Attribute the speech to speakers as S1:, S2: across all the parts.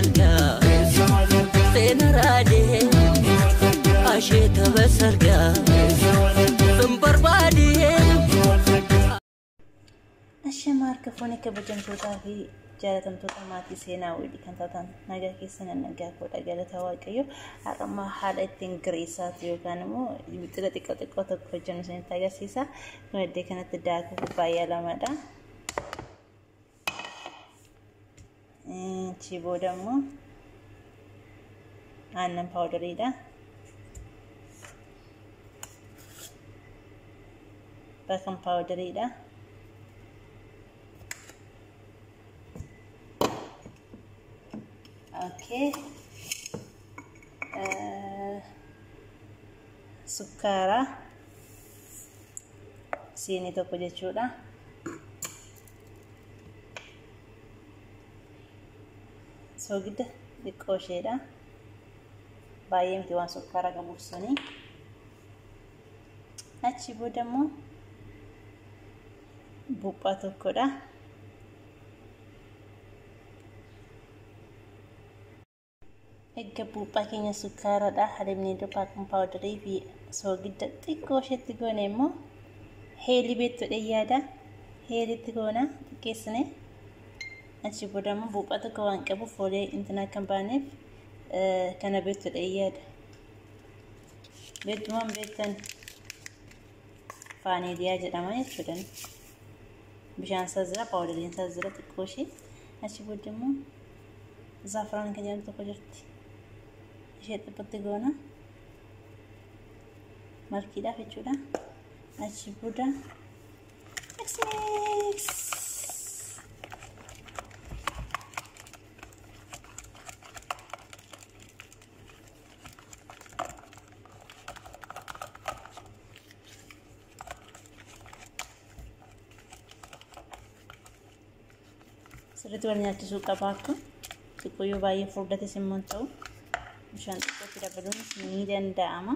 S1: بسرقة سين رادي عشيت بسرقة تنبر بادي الشمار كفوني كبجمتوتا في جالتم توتا ماتي سينا ويدي كانتاتان ناقا كيسانا ناقا كودا جالتا واقعيو عرما حالة تنقريسات يوكانمو يبتلا تكو تكو تكو جنسين تاقا سيسا نودي كانت تداكو كبايا لمادا cibo dammo aannan powderiidha baking powderiidha okay sukkaara siinii tokko jechuudha soogidda xiqqoo isheedha baay'ee miti waan sukkaara qabuufsanii achi booda immoo buuphaa tokkodha egaa buuphaa keenya sukkaaradha halimni baking powderii fi soogidda xiqqoo isheetti goone immoo heelii beettudha yaada heelitti goona xiqqeessine achi booda immoo buuphaa tokko waan qabu foolee intina kan baaneef kana beettudha yaada beettumaan beektan faaniiliyaa jedhama jechuudha bishaan isaa jira paawuderiin isaa jira xiqqoo ishee achi booda immoo zaafaraan kan jedhamtu tokko jirti ishee xiqqootti goona markiidhaaf jechuudha achi booda sirriitti wal nyaachisuu qaba akka xiqqoo baay'ee furdate simmoon ta'u bishaan xiqqootti dabaluun ni danda'ama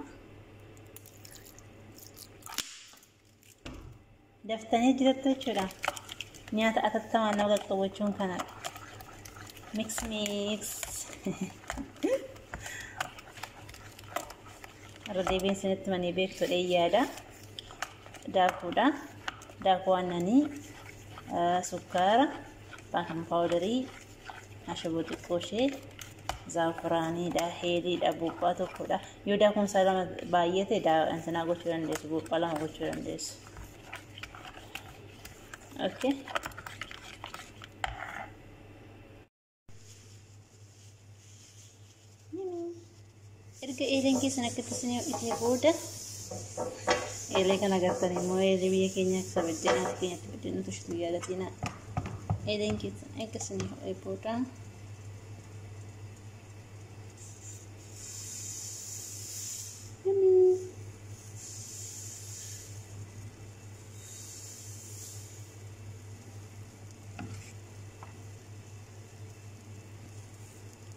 S1: daftanii jirtu jechuudha nyaata atattamaan nama qaqqabachuun kanadha mix irra deebiin sinitti manii beektudha yaada daakuudha daakuu aannanii sukkaara baking powderii ashabo xiqqoo ishee zaafiraaniidha heeliidha buuphaa tokkodha yoo daakuun isaa lama baay'ate intinaa gochuu dandeessu buuphaa lama gochuu dandeessu okay erga eeleen keessan akkatti isin itee booda eelee kana agartanii immoo eelee biyya keenya akka biddeenaatti keenyatti biddeena tushitu yaadatina eeleen keessan akka isin ho'ee booda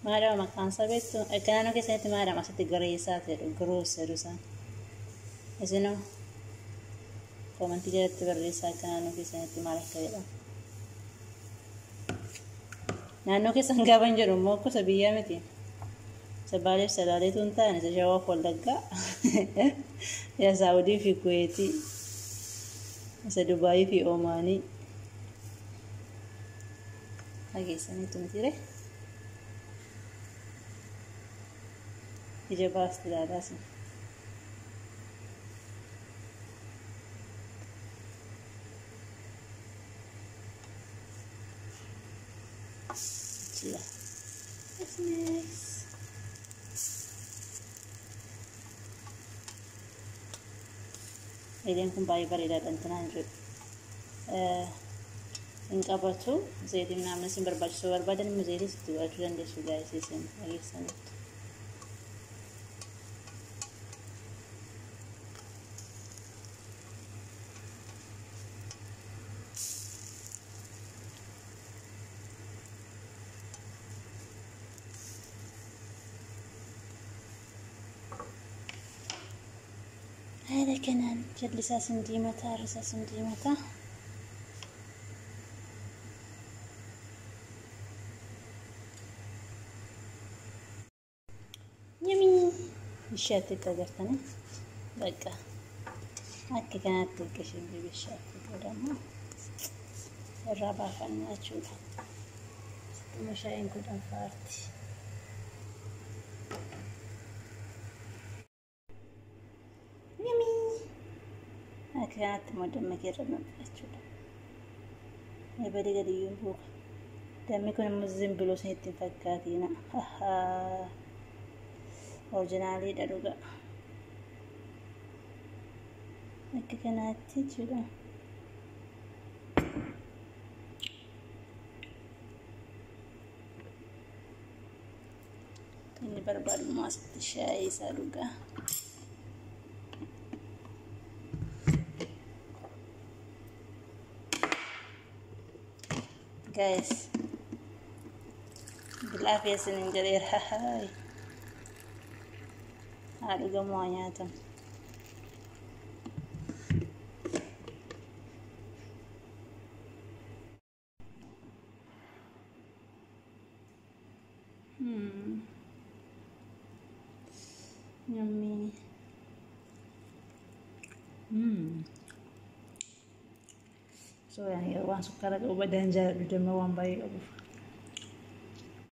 S1: Madam makan sabetu ekana ke sete madam asati garesa te grocery san eseno komanti jette garesa kana ke sete malakaya nano ke sangaban jero moko sabiya meti sabale salale tunta ne se jawa foldaga ya Saudi fi Kuwaiti se Dubai fi Omani age sani tuntire Ije basti da adesso. Cila. That's nice. Ileen kun baay'ee bareedaadhaan tanaan jiru. Hin qabatu zeetii namni isin barbaachisuu barbaadan immoo zeetii sitti godhachuu dandeessu gaa'isii isin dhageessanitti. هذا كنان جلسة سنتيمتر رسا سنتيمتر bishaatti agartanii bakka akka kanatti qishimbii bishaatti godhamu irraa baafannaa jechuudha. Shaayiin kun danfaarti. Akka kanatti damma keerra naqaa jechuudha. Eebadee gadiyyuun buuka. Dammi kun immoo zimbiloo isinitti hin fakkaatina. Orjinaaliidha dhugaa. Akka kanatti jechuudha. Ini barbaadu maasitti shaayii isaa dhugaa. Guys, bilaafi isinin jedheera. Haa dhugamu haa nyaatamu. Yummy. So yang waan sukkara qabu badan jaalladhu damma waan baay'ee qabuuf.